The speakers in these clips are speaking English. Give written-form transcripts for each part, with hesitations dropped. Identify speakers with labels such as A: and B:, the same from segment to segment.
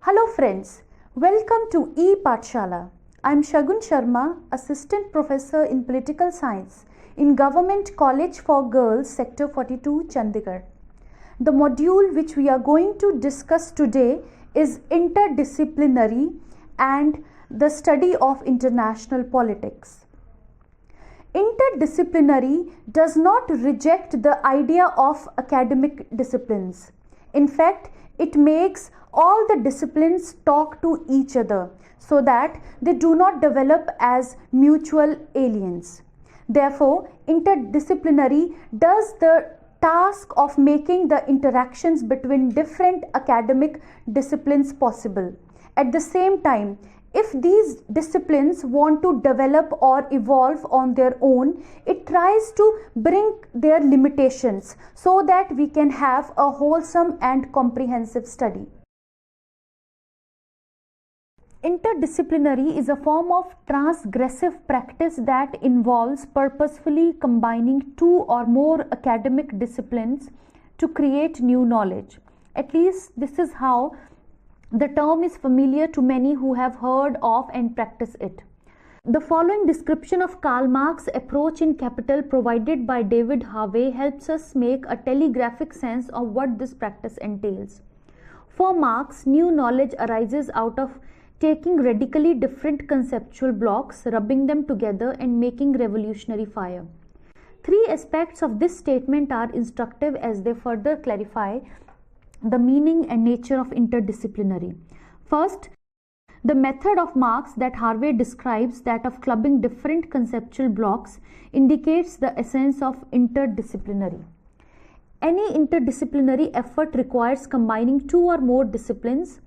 A: Hello friends, welcome to E-Pathshala. I am Shagun Sharma, Assistant Professor in Political Science in Government College for Girls, Sector 42, Chandigarh. The module which we are going to discuss today is Interdisciplinary and the study of international politics. Interdisciplinary does not reject the idea of academic disciplines. In fact, it makes all the disciplines talk to each other so that they do not develop as mutual aliens. Therefore, interdisciplinary does the task of making the interactions between different academic disciplines possible. At the same time, if these disciplines want to develop or evolve on their own, it tries to bring their limitations so that we can have a wholesome and comprehensive study. Interdisciplinary is a form of transgressive practice that involves purposefully combining two or more academic disciplines to create new knowledge. At least this is how the term is familiar to many who have heard of and practice it. The following description of Karl Marx's approach in Capital provided by David Harvey helps us make a telegraphic sense of what this practice entails. For Marx, new knowledge arises out of taking radically different conceptual blocks, rubbing them together and making revolutionary fire. Three aspects of this statement are instructive as they further clarify the meaning and nature of interdisciplinary. First, the method of Marx that Harvey describes, that of clubbing different conceptual blocks, indicates the essence of interdisciplinary. Any interdisciplinary effort requires combining two or more disciplines.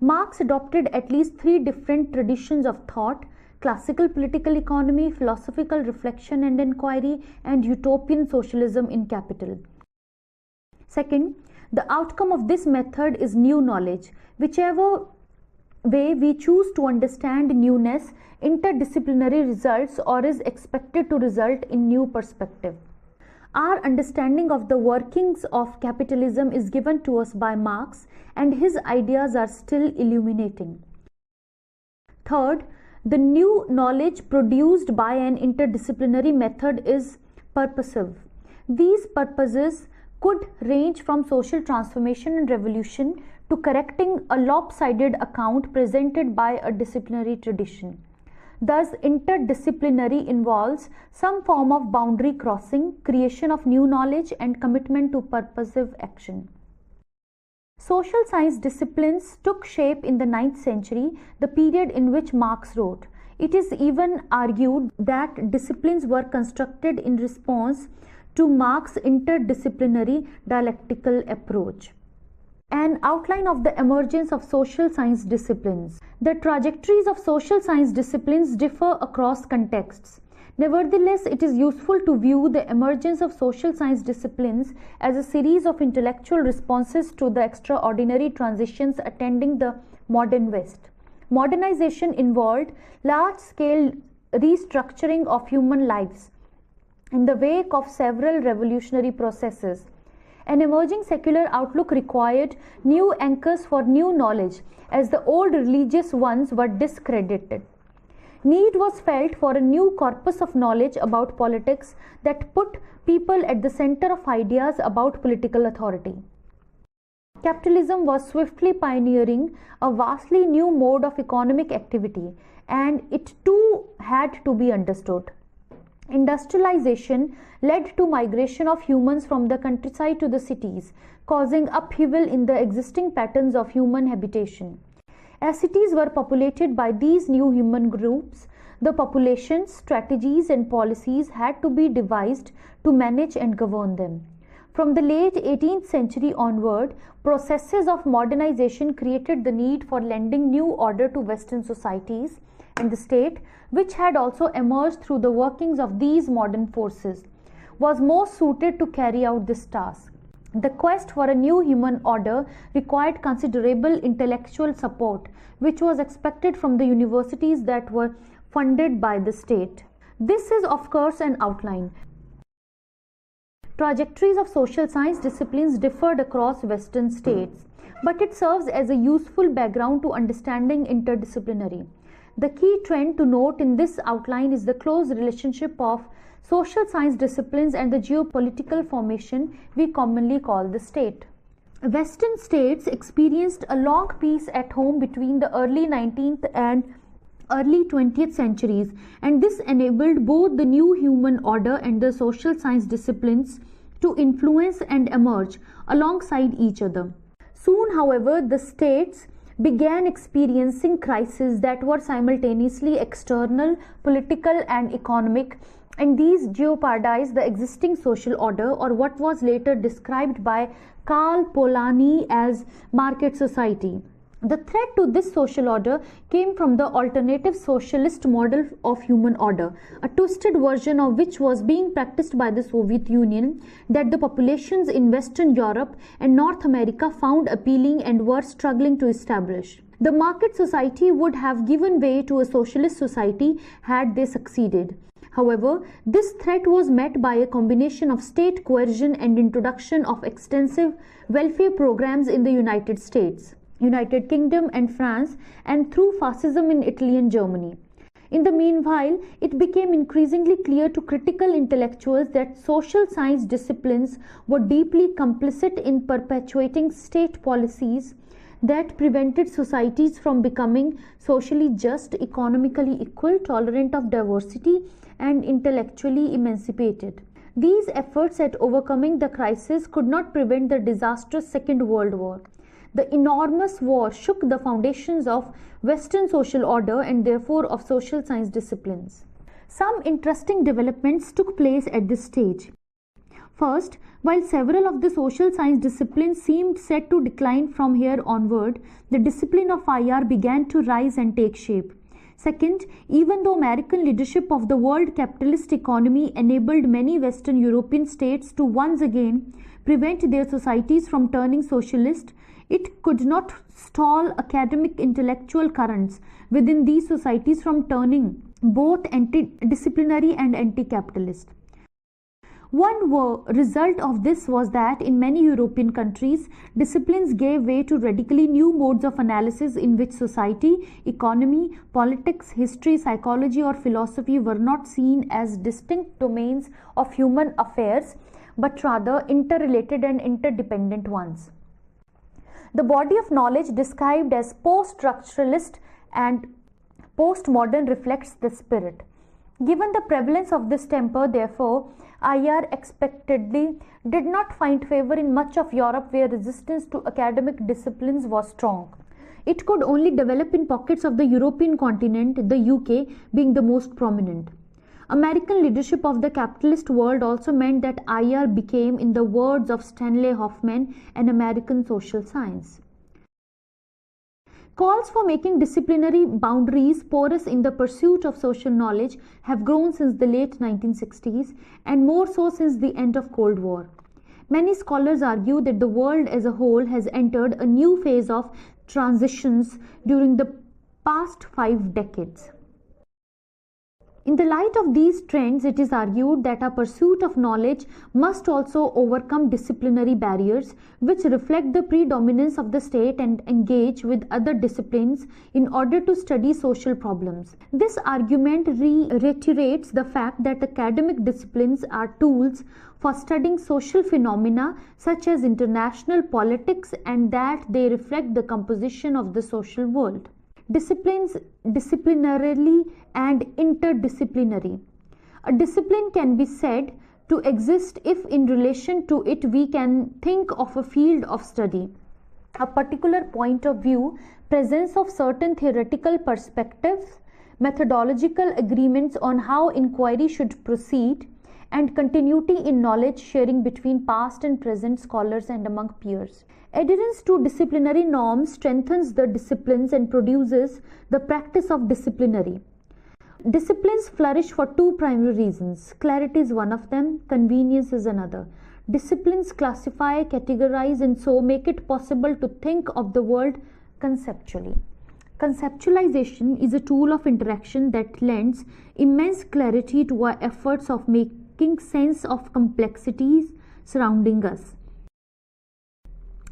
A: Marx adopted at least three different traditions of thought: classical political economy, philosophical reflection and inquiry, and utopian socialism in Capital. Second, the outcome of this method is new knowledge. Whichever way we choose to understand newness, interdisciplinary results or is expected to result in new perspective. Our understanding of the workings of capitalism is given to us by Marx, and his ideas are still illuminating. Third, the new knowledge produced by an interdisciplinary method is purposive. These purposes could range from social transformation and revolution to correcting a lopsided account presented by a disciplinary tradition. Thus, interdisciplinary involves some form of boundary crossing, creation of new knowledge, and commitment to purposive action. Social science disciplines took shape in the 9th century, the period in which Marx wrote. It is even argued that disciplines were constructed in response to Marx's interdisciplinary dialectical approach. An outline of the emergence of social science disciplines. The trajectories of social science disciplines differ across contexts. Nevertheless, it is useful to view the emergence of social science disciplines as a series of intellectual responses to the extraordinary transitions attending the modern West. Modernization involved large-scale restructuring of human lives in the wake of several revolutionary processes. An emerging secular outlook required new anchors for new knowledge, as the old religious ones were discredited. Need was felt for a new corpus of knowledge about politics that put people at the center of ideas about political authority. Capitalism was swiftly pioneering a vastly new mode of economic activity, and it too had to be understood. Industrialization led to migration of humans from the countryside to the cities, causing upheaval in the existing patterns of human habitation. As cities were populated by these new human groups, the populations, strategies and policies had to be devised to manage and govern them. From the late 18th century onward, processes of modernization created the need for lending new order to Western societies, and the state, which had also emerged through the workings of these modern forces, was most suited to carry out this task. The quest for a new human order required considerable intellectual support, which was expected from the universities that were funded by the state. This is, of course, an outline. Trajectories of social science disciplines differed across Western states. but it serves as a useful background to understanding interdisciplinary. The key trend to note in this outline is the close relationship of social science disciplines and the geopolitical formation we commonly call the state. Western states experienced a long peace at home between the early 19th and early 20th centuries, and this enabled both the new human order and the social science disciplines to influence and emerge alongside each other. Soon, however, the states began experiencing crises that were simultaneously external, political, and economic, and these jeopardized the existing social order, or what was later described by Karl Polanyi as market society. The threat to this social order came from the alternative socialist model of human order, a twisted version of which was being practiced by the Soviet Union, that the populations in Western Europe and North America found appealing and were struggling to establish. The market society would have given way to a socialist society had they succeeded. However, this threat was met by a combination of state coercion and introduction of extensive welfare programs in the United States, United Kingdom and France, and through fascism in Italy and Germany. In the meanwhile, it became increasingly clear to critical intellectuals that social science disciplines were deeply complicit in perpetuating state policies that prevented societies from becoming socially just, economically equal, tolerant of diversity, and intellectually emancipated. These efforts at overcoming the crisis could not prevent the disastrous Second World War. The enormous war shook the foundations of Western social order and therefore of social science disciplines. Some interesting developments took place at this stage. First, while several of the social science disciplines seemed set to decline from here onward, the discipline of IR began to rise and take shape. Second, even though American leadership of the world capitalist economy enabled many Western European states to once again prevent their societies from turning socialist, it could not stall academic intellectual currents within these societies from turning both anti-disciplinary and anti-capitalist. One result of this was that in many European countries, disciplines gave way to radically new modes of analysis in which society, economy, politics, history, psychology, or philosophy were not seen as distinct domains of human affairs, but rather interrelated and interdependent ones. The body of knowledge described as post-structuralist and postmodern reflects this spirit. Given the prevalence of this temper, therefore, IR expectedly did not find favor in much of Europe where resistance to academic disciplines was strong. It could only develop in pockets of the European continent, the UK being the most prominent. American leadership of the capitalist world also meant that IR became, in the words of Stanley Hoffman, an American social science. Calls for making disciplinary boundaries porous in the pursuit of social knowledge have grown since the late 1960s and more so since the end of Cold War. Many scholars argue that the world as a whole has entered a new phase of transitions during the past 5 decades. In the light of these trends, it is argued that our pursuit of knowledge must also overcome disciplinary barriers which reflect the predominance of the state and engage with other disciplines in order to study social problems. This argument reiterates the fact that academic disciplines are tools for studying social phenomena such as international politics and that they reflect the composition of the social world. Disciplines disciplinarily and interdisciplinary. A discipline can be said to exist if in relation to it we can think of a field of study, a particular point of view, presence of certain theoretical perspectives, methodological agreements on how inquiry should proceed, and continuity in knowledge sharing between past and present scholars and among peers. Adherence to disciplinary norms strengthens the disciplines and produces the practice of disciplinary. Disciplines flourish for 2 primary reasons. Clarity is one of them, convenience is another. Disciplines classify, categorize, and so make it possible to think of the world conceptually. Conceptualization is a tool of interaction that lends immense clarity to our efforts of making sense of complexities surrounding us.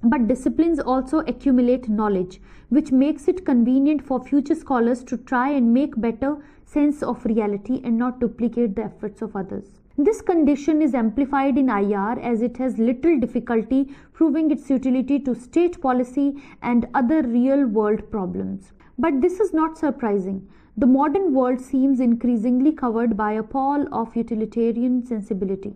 A: But disciplines also accumulate knowledge, which makes it convenient for future scholars to try and make better sense of reality and not duplicate the efforts of others. This condition is amplified in IR as it has little difficulty proving its utility to state policy and other real-world problems. But this is not surprising. The modern world seems increasingly covered by a pall of utilitarian sensibility.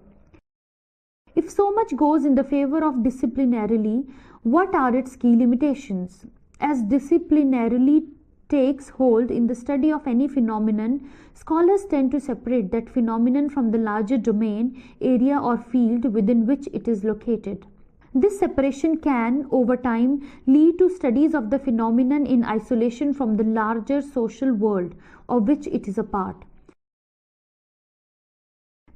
A: If so much goes in the favor of disciplinarily, what are its key limitations? As disciplinarily takes hold in the study of any phenomenon, scholars tend to separate that phenomenon from the larger domain, area or field within which it is located. This separation can, over time, lead to studies of the phenomenon in isolation from the larger social world of which it is a part.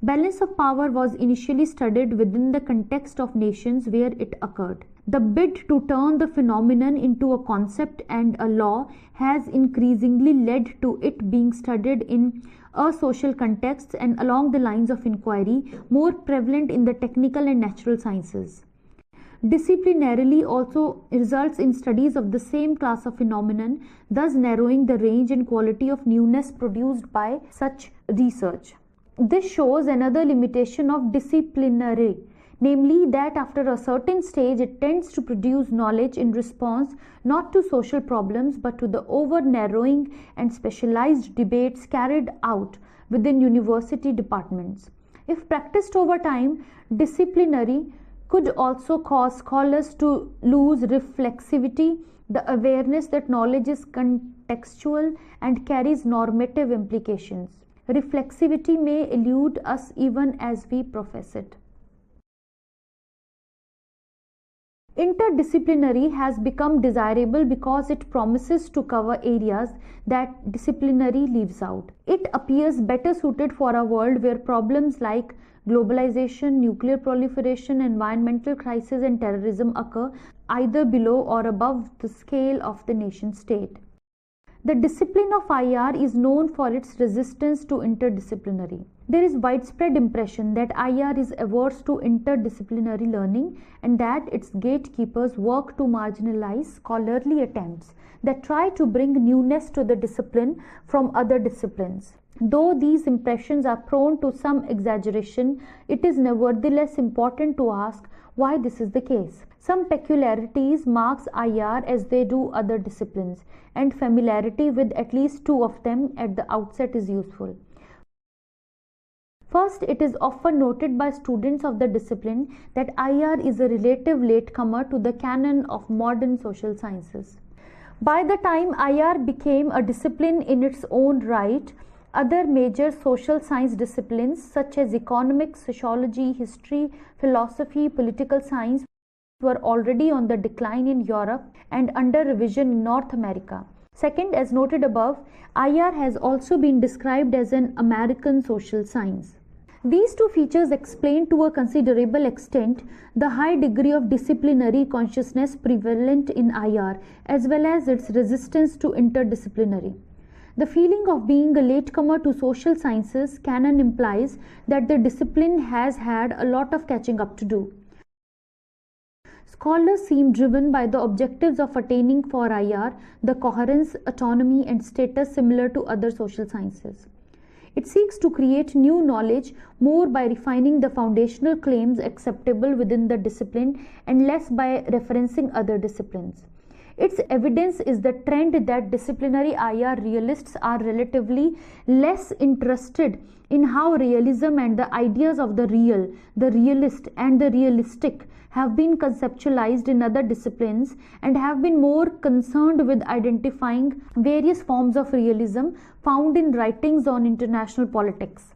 A: Balance of power was initially studied within the context of nations where it occurred. The bid to turn the phenomenon into a concept and a law has increasingly led to it being studied in a social context and along the lines of inquiry more prevalent in the technical and natural sciences. Disciplinarily also results in studies of the same class of phenomenon, thus narrowing the range and quality of newness produced by such research. This shows another limitation of disciplinary, namely that after a certain stage it tends to produce knowledge in response not to social problems but to the over-narrowing and specialized debates carried out within university departments. If practiced over time, disciplinary could also cause scholars to lose reflexivity, the awareness that knowledge is contextual and carries normative implications. Reflexivity may elude us even as we profess it. Interdisciplinary has become desirable because it promises to cover areas that disciplinary leaves out. It appears better suited for a world where problems like globalization, nuclear proliferation, environmental crisis and terrorism occur either below or above the scale of the nation state. The discipline of IR is known for its resistance to interdisciplinary. There is widespread impression that IR is averse to interdisciplinary learning and that its gatekeepers work to marginalize scholarly attempts that try to bring newness to the discipline from other disciplines. Though these impressions are prone to some exaggeration, it is nevertheless important to ask why this is the case. Some peculiarities marks IR as they do other disciplines, and familiarity with at least two of them at the outset is useful. First, it is often noted by students of the discipline that IR is a relative latecomer to the canon of modern social sciences. By the time IR became a discipline in its own right, other major social science disciplines such as economics, sociology, history, philosophy, political science were already on the decline in Europe and under revision in North America. Second, as noted above, IR has also been described as an American social science. These two features explain to a considerable extent the high degree of disciplinary consciousness prevalent in IR as well as its resistance to interdisciplinary. The feeling of being a latecomer to social sciences canon implies that the discipline has had a lot of catching up to do. Scholars seem driven by the objectives of attaining for IR the coherence, autonomy and status similar to other social sciences. It seeks to create new knowledge more by refining the foundational claims acceptable within the discipline and less by referencing other disciplines. Its evidence is the trend that disciplinary IR realists are relatively less interested in how realism and the ideas of the real, the realist and the realistic have been conceptualized in other disciplines and have been more concerned with identifying various forms of realism found in writings on international politics,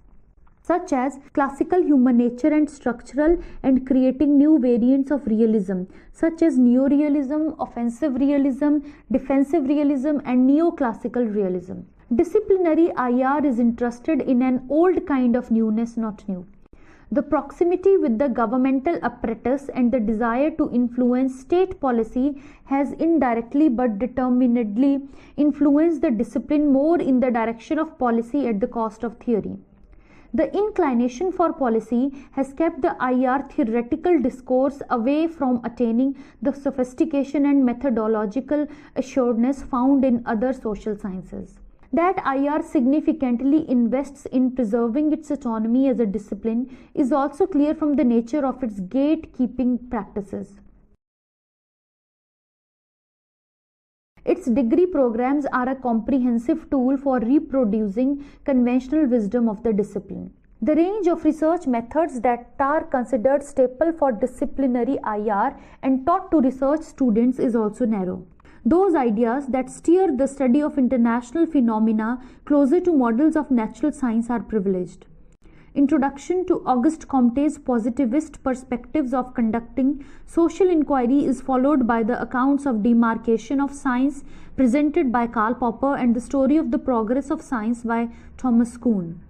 A: such as classical human nature and structural, and creating new variants of realism, such as neorealism, offensive realism, defensive realism, and neoclassical realism. Disciplinary IR is interested in an old kind of newness, not new. The proximity with the governmental apparatus and the desire to influence state policy has indirectly but determinedly influenced the discipline more in the direction of policy at the cost of theory. The inclination for policy has kept the IR theoretical discourse away from attaining the sophistication and methodological assuredness found in other social sciences. That IR significantly invests in preserving its autonomy as a discipline is also clear from the nature of its gatekeeping practices. Its degree programs are a comprehensive tool for reproducing conventional wisdom of the discipline. The range of research methods that are considered staple for disciplinary IR and taught to research students is also narrow. Those ideas that steer the study of international phenomena closer to models of natural science are privileged. Introduction to Auguste Comte's positivist perspectives of conducting social inquiry is followed by the accounts of demarcation of science presented by Karl Popper and the story of the progress of science by Thomas Kuhn.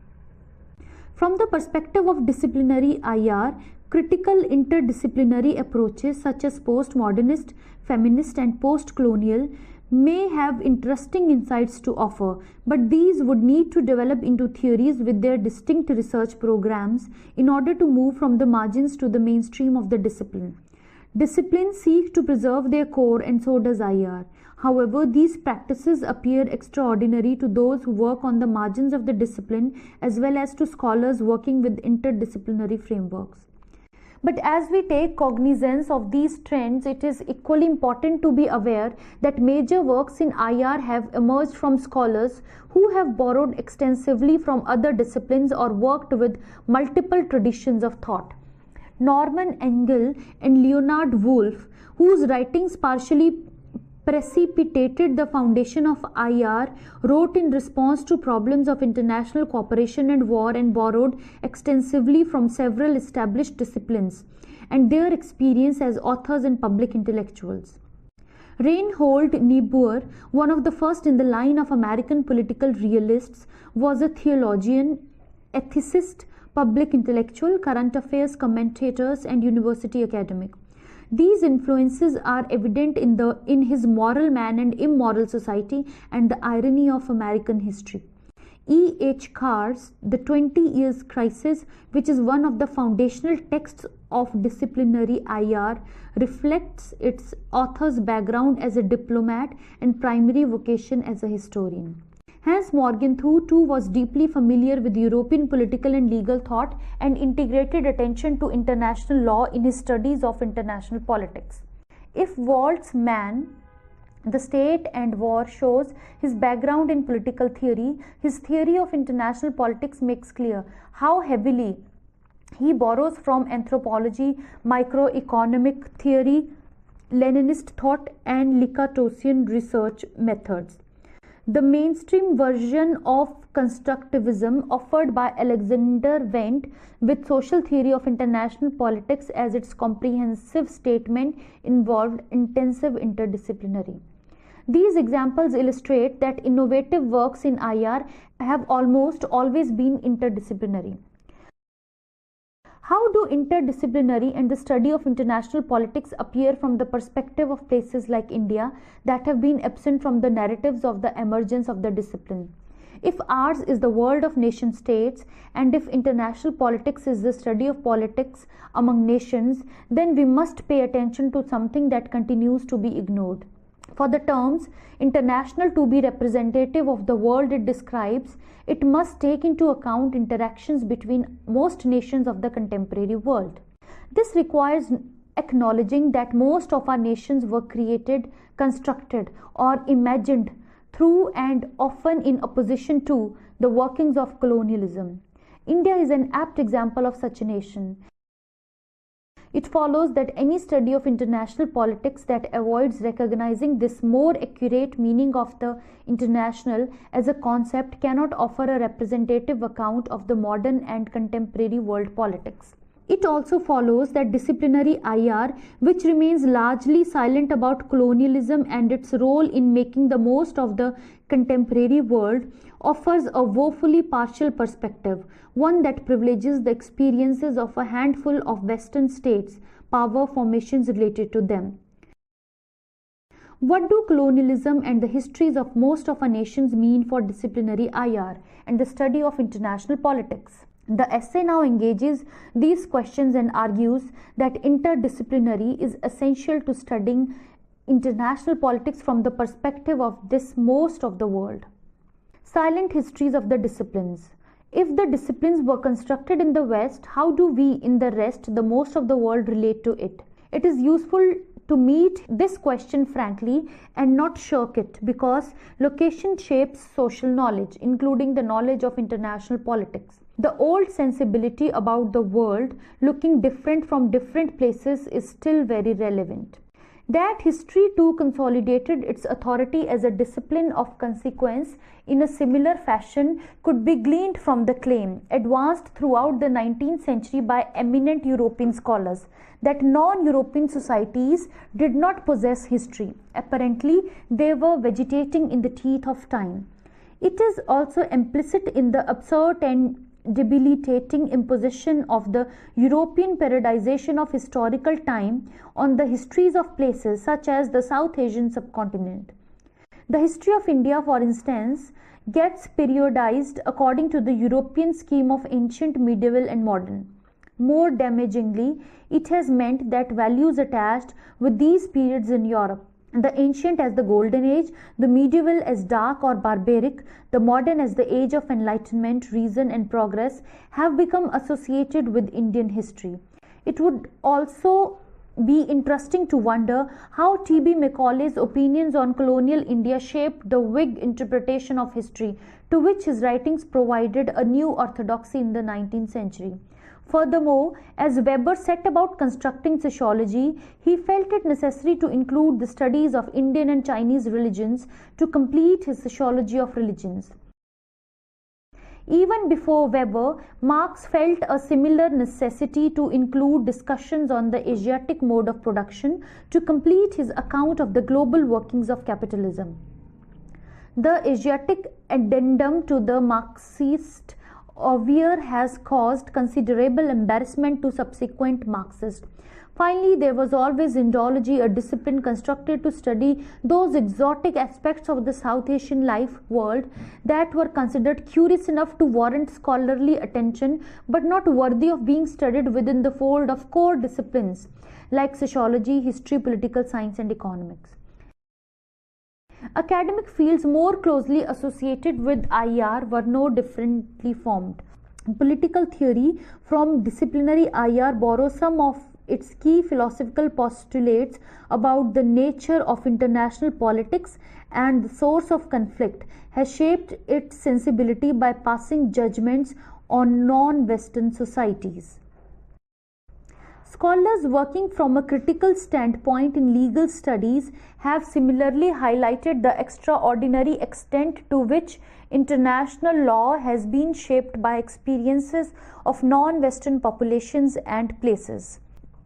A: From the perspective of disciplinary IR, critical interdisciplinary approaches such as postmodernist, feminist and post-colonial may have interesting insights to offer, but these would need to develop into theories with their distinct research programs in order to move from the margins to the mainstream of the discipline. Disciplines seek to preserve their core, and so does IR. However, these practices appear extraordinary to those who work on the margins of the discipline as well as to scholars working with interdisciplinary frameworks. But as we take cognizance of these trends, it is equally important to be aware that major works in IR have emerged from scholars who have borrowed extensively from other disciplines or worked with multiple traditions of thought. Norman Engel and Leonard Woolf, whose writings partially precipitated the foundation of IR, wrote in response to problems of international cooperation and war and borrowed extensively from several established disciplines and their experience as authors and public intellectuals. Reinhold Niebuhr, one of the first in the line of American political realists, was a theologian, ethicist, public intellectual, current affairs commentator, and university academic. These influences are evident in his Moral Man and Immoral Society and the Irony of American History. E. H. Carr's The 20 Years Crisis, which is one of the foundational texts of disciplinary IR, reflects its author's background as a diplomat and primary vocation as a historian. Hans Morgenthau too was deeply familiar with European political and legal thought and integrated attention to international law in his studies of international politics. If Walt's Man, The State and War shows his background in political theory, his theory of international politics makes clear how heavily he borrows from anthropology, microeconomic theory, Leninist thought and Lacanian research methods. The mainstream version of constructivism offered by Alexander Wendt with social theory of international politics as its comprehensive statement involved intensive interdisciplinary. These examples illustrate that innovative works in IR have almost always been interdisciplinary. How do interdisciplinary and the study of international politics appear from the perspective of places like India that have been absent from the narratives of the emergence of the discipline? If ours is the world of nation states and if international politics is the study of politics among nations, then we must pay attention to something that continues to be ignored. For the terms international to be representative of the world it describes, it must take into account interactions between most nations of the contemporary world. This requires acknowledging that most of our nations were created, constructed, or imagined through and often in opposition to the workings of colonialism. India is an apt example of such a nation. It follows that any study of international politics that avoids recognizing this more accurate meaning of the international as a concept cannot offer a representative account of the modern and contemporary world politics. It also follows that disciplinary IR, which remains largely silent about colonialism and its role in making the most of the contemporary world, offers a woefully partial perspective, one that privileges the experiences of a handful of Western states, power formations related to them. What do colonialism and the histories of most of our nations mean for disciplinary IR and the study of international politics? The essay now engages these questions and argues that interdisciplinary is essential to studying international politics from the perspective of this most of the world. Silent histories of the disciplines. If the disciplines were constructed in the West, how do we in the rest, the most of the world, relate to it? It is useful to meet this question frankly and not shirk it, because location shapes social knowledge, including the knowledge of international politics. The old sensibility about the world looking different from different places is still very relevant. That history too consolidated its authority as a discipline of consequence in a similar fashion could be gleaned from the claim, advanced throughout the 19th century by eminent European scholars, that non-European societies did not possess history. Apparently, they were vegetating in the teeth of time. It is also implicit in the absurd and debilitating imposition of the European periodization of historical time on the histories of places such as the South Asian subcontinent. The history of India, for instance, gets periodized according to the European scheme of ancient, medieval, and modern. More damagingly, it has meant that values attached with these periods in Europe, the ancient as the golden age, the medieval as dark or barbaric, the modern as the age of enlightenment, reason, and progress, have become associated with Indian history. It would also be interesting to wonder how T.B. Macaulay's opinions on colonial India shaped the Whig interpretation of history, to which his writings provided a new orthodoxy in the 19th century. Furthermore, as Weber set about constructing sociology, he felt it necessary to include the studies of Indian and Chinese religions to complete his sociology of religions. Even before Weber, Marx felt a similar necessity to include discussions on the Asiatic mode of production to complete his account of the global workings of capitalism. The Asiatic addendum to the Marxist Ovier has caused considerable embarrassment to subsequent Marxists. Finally, there was always Indology, a discipline constructed to study those exotic aspects of the South Asian life world that were considered curious enough to warrant scholarly attention but not worthy of being studied within the fold of core disciplines like sociology, history, political science, and economics. Academic fields more closely associated with IR were no differently formed. Political theory from disciplinary IR borrows some of its key philosophical postulates about the nature of international politics and the source of conflict, has shaped its sensibility by passing judgments on non-Western societies. Scholars working from a critical standpoint in legal studies have similarly highlighted the extraordinary extent to which international law has been shaped by experiences of non-Western populations and places.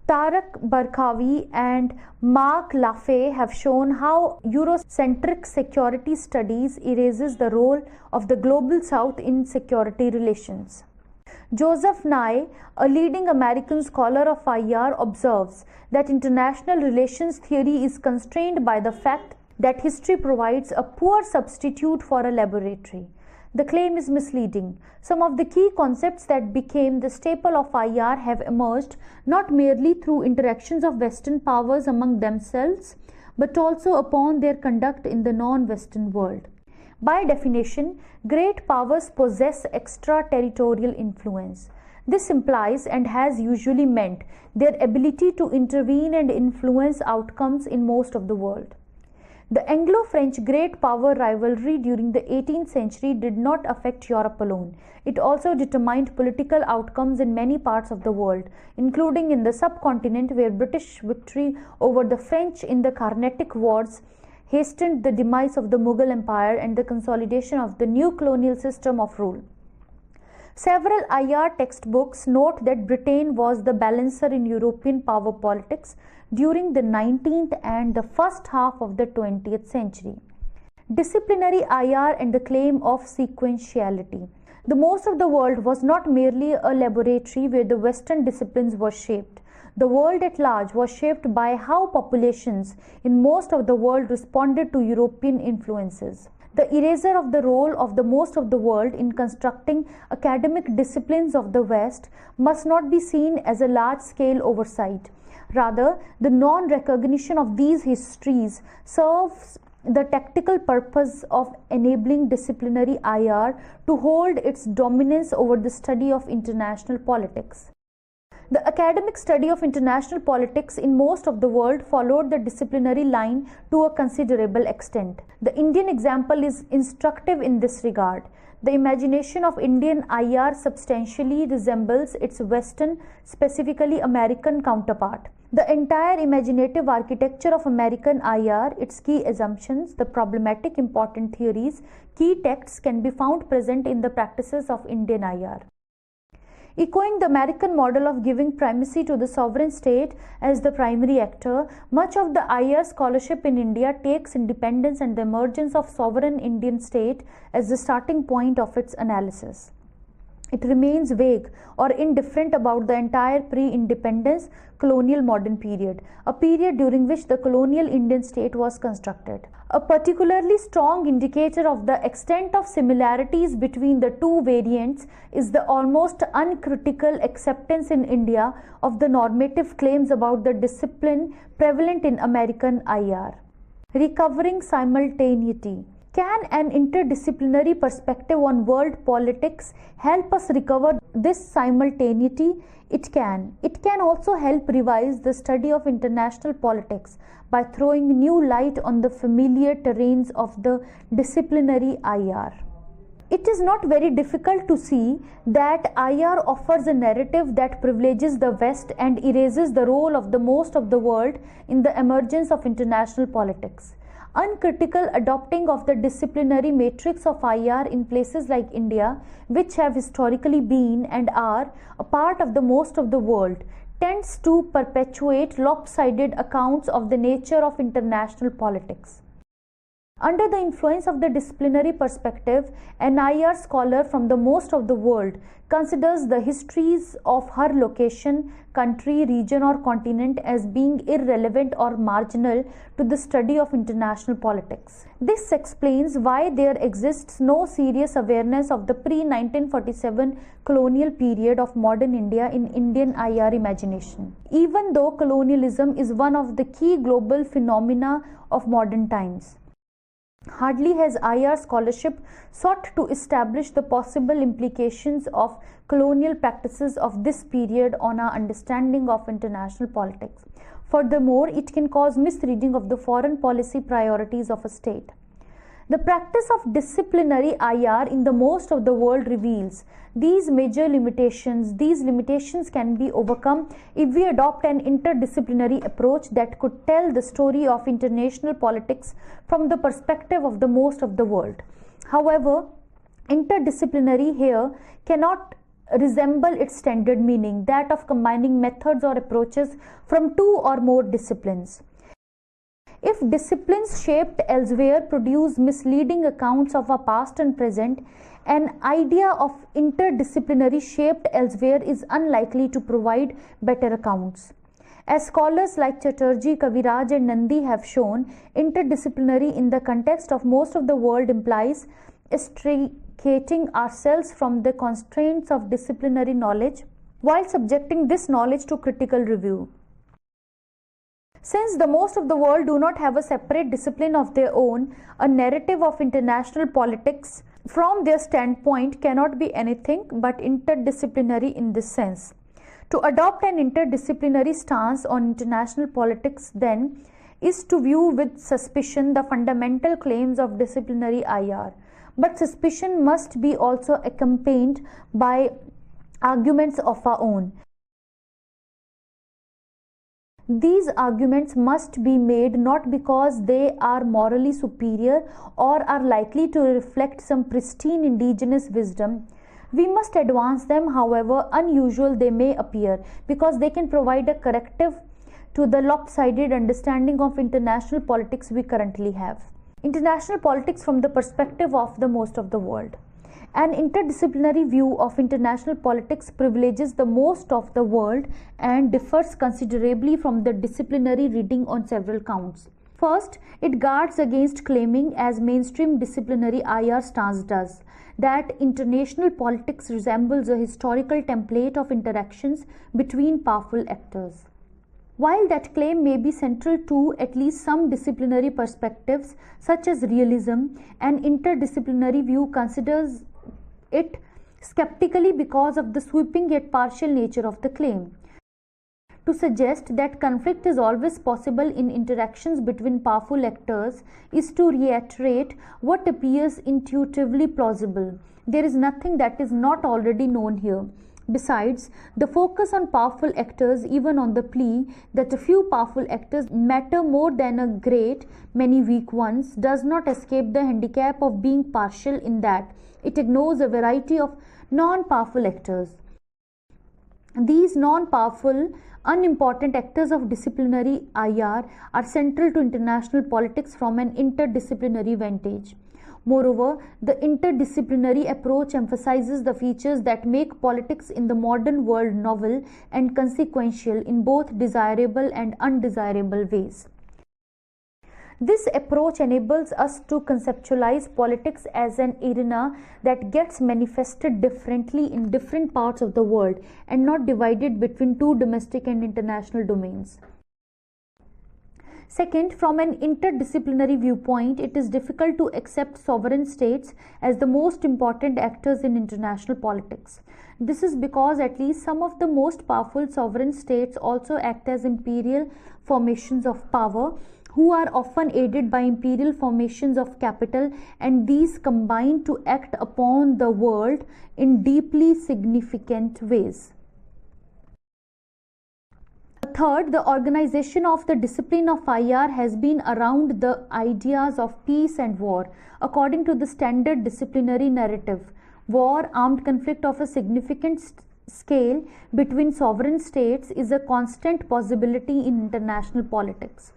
A: Tarek Barkawi and Mark Lafay have shown how Eurocentric security studies erases the role of the Global South in security relations. Joseph Nye, a leading American scholar of IR, observes that international relations theory is constrained by the fact that history provides a poor substitute for a laboratory. The claim is misleading. Some of the key concepts that became the staple of IR have emerged not merely through interactions of Western powers among themselves, but also upon their conduct in the non-Western world. By definition, great powers possess extraterritorial influence. This implies, and has usually meant, their ability to intervene and influence outcomes in most of the world. The Anglo-French great power rivalry during the 18th century did not affect Europe alone. It also determined political outcomes in many parts of the world, including in the subcontinent, where British victory over the French in the Carnatic Wars hastened the demise of the Mughal Empire and the consolidation of the new colonial system of rule. Several IR textbooks note that Britain was the balancer in European power politics during the 19th and the first half of the 20th century. Disciplinary IR and the claim of sequentiality. The most of the world was not merely a laboratory where the Western disciplines were shaped. The world at large was shaped by how populations in most of the world responded to European influences. The erasure of the role of the most of the world in constructing academic disciplines of the West must not be seen as a large-scale oversight. Rather, the non-recognition of these histories serves the tactical purpose of enabling disciplinary IR to hold its dominance over the study of international politics. The academic study of international politics in most of the world followed the disciplinary line to a considerable extent. The Indian example is instructive in this regard. The imagination of Indian IR substantially resembles its Western, specifically American counterpart. The entire imaginative architecture of American IR, its key assumptions, the problematic important theories, key texts can be found present in the practices of Indian IR. Echoing the American model of giving primacy to the sovereign state as the primary actor, much of the IR scholarship in India takes independence and the emergence of sovereign Indian state as the starting point of its analysis. It remains vague or indifferent about the entire pre-independence colonial modern period, a period during which the colonial Indian state was constructed. A particularly strong indicator of the extent of similarities between the two variants is the almost uncritical acceptance in India of the normative claims about the discipline prevalent in American IR. Recovering simultaneity. Can an interdisciplinary perspective on world politics help us recover this simultaneity? It can. It can also help revise the study of international politics by throwing new light on the familiar terrains of the disciplinary IR. It is not very difficult to see that IR offers a narrative that privileges the West and erases the role of the most of the world in the emergence of international politics. Uncritical adopting of the disciplinary matrix of IR in places like India, which have historically been and are a part of the most of the world, tends to perpetuate lopsided accounts of the nature of international politics. Under the influence of the disciplinary perspective, an IR scholar from the most of the world considers the histories of her location, country, region or continent as being irrelevant or marginal to the study of international politics. This explains why there exists no serious awareness of the pre-1947 colonial period of modern India in Indian IR imagination, even though colonialism is one of the key global phenomena of modern times. Hardly has IR scholarship sought to establish the possible implications of colonial practices of this period on our understanding of international politics. Furthermore, it can cause misreading of the foreign policy priorities of a state. The practice of disciplinary IR in the most of the world reveals these major limitations. These limitations can be overcome if we adopt an interdisciplinary approach that could tell the story of international politics from the perspective of the most of the world. However, interdisciplinary here cannot resemble its standard meaning, that of combining methods or approaches from two or more disciplines. If disciplines shaped elsewhere produce misleading accounts of our past and present, an idea of interdisciplinary shaped elsewhere is unlikely to provide better accounts. As scholars like Chatterjee, Kaviraj and Nandi have shown, interdisciplinary in the context of most of the world implies extricating ourselves from the constraints of disciplinary knowledge while subjecting this knowledge to critical review. Since the most of the world do not have a separate discipline of their own, a narrative of international politics from their standpoint cannot be anything but interdisciplinary in this sense. To adopt an interdisciplinary stance on international politics, then, is to view with suspicion the fundamental claims of disciplinary IR. But suspicion must be also accompanied by arguments of our own. These arguments must be made not because they are morally superior or are likely to reflect some pristine indigenous wisdom. We must advance them, however unusual they may appear, because they can provide a corrective to the lopsided understanding of international politics we currently have. International politics from the perspective of the most of the world. An interdisciplinary view of international politics privileges the most of the world and differs considerably from the disciplinary reading on several counts. First, it guards against claiming, as mainstream disciplinary IR stance does, that international politics resembles a historical template of interactions between powerful actors. While that claim may be central to at least some disciplinary perspectives, such as realism, an interdisciplinary view considers it skeptically because of the sweeping yet partial nature of the claim. To suggest that conflict is always possible in interactions between powerful actors is to reiterate what appears intuitively plausible. There is nothing that is not already known here. Besides, the focus on powerful actors, even on the plea that a few powerful actors matter more than a great many weak ones, does not escape the handicap of being partial in that it ignores a variety of non-powerful actors. These non-powerful, unimportant actors of disciplinary IR are central to international politics from an interdisciplinary vantage. Moreover, the interdisciplinary approach emphasizes the features that make politics in the modern world novel and consequential in both desirable and undesirable ways. This approach enables us to conceptualize politics as an arena that gets manifested differently in different parts of the world and not divided between two domestic and international domains. Second, from an interdisciplinary viewpoint, it is difficult to accept sovereign states as the most important actors in international politics. This is because at least some of the most powerful sovereign states also act as imperial formations of power, who are often aided by imperial formations of capital, and these combine to act upon the world in deeply significant ways. Third, the organization of the discipline of IR has been around the ideas of peace and war. According to the standard disciplinary narrative, war, armed conflict of a significant scale between sovereign states, is a constant possibility in international politics.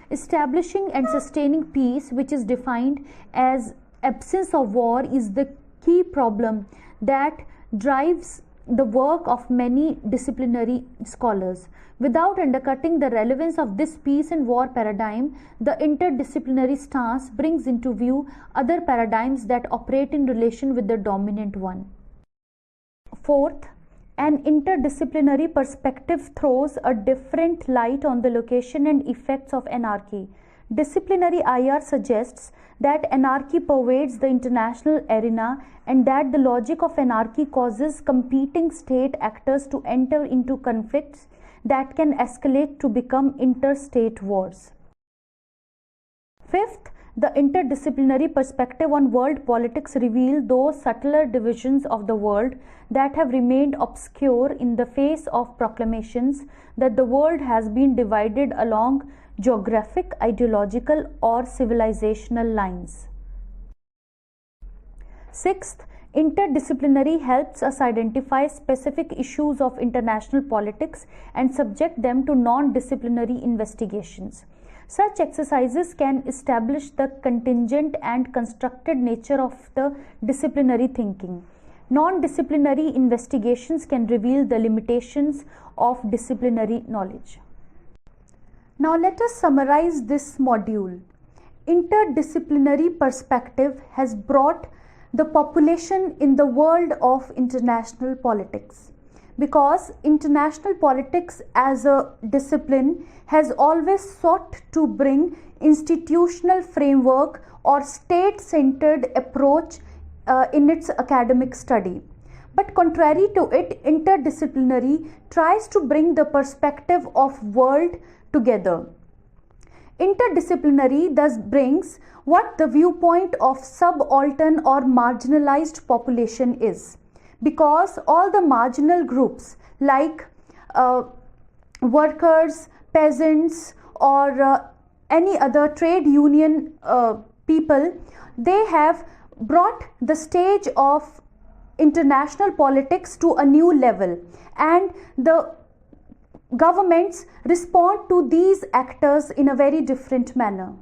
A: Establishing and sustaining peace, which is defined as absence of war, is the key problem that drives the work of many disciplinary scholars. Without undercutting the relevance of this peace and war paradigm, the interdisciplinary stance brings into view other paradigms that operate in relation with the dominant one. Fourth, an interdisciplinary perspective throws a different light on the location and effects of anarchy. Disciplinary IR suggests that anarchy pervades the international arena and that the logic of anarchy causes competing state actors to enter into conflicts that can escalate to become interstate wars. Fifth, the interdisciplinary perspective on world politics reveals those subtler divisions of the world that have remained obscure in the face of proclamations that the world has been divided along geographic, ideological, or civilizational lines. Sixth, interdisciplinary helps us identify specific issues of international politics and subject them to non-disciplinary investigations. Such exercises can establish the contingent and constructed nature of the disciplinary thinking. Non-disciplinary investigations can reveal the limitations of disciplinary knowledge. Now let us summarize this module. Interdisciplinary perspective has brought the population in the world of international politics, because international politics as a discipline has always sought to bring institutional framework or state-centered approach in its academic study. But contrary to it, interdisciplinary tries to bring the perspective of world together. Interdisciplinary thus brings what the viewpoint of subaltern or marginalized population is, because all the marginal groups like workers, peasants, or any other trade union people, they have brought the stage of international politics to a new level, and the governments respond to these actors in a very different manner.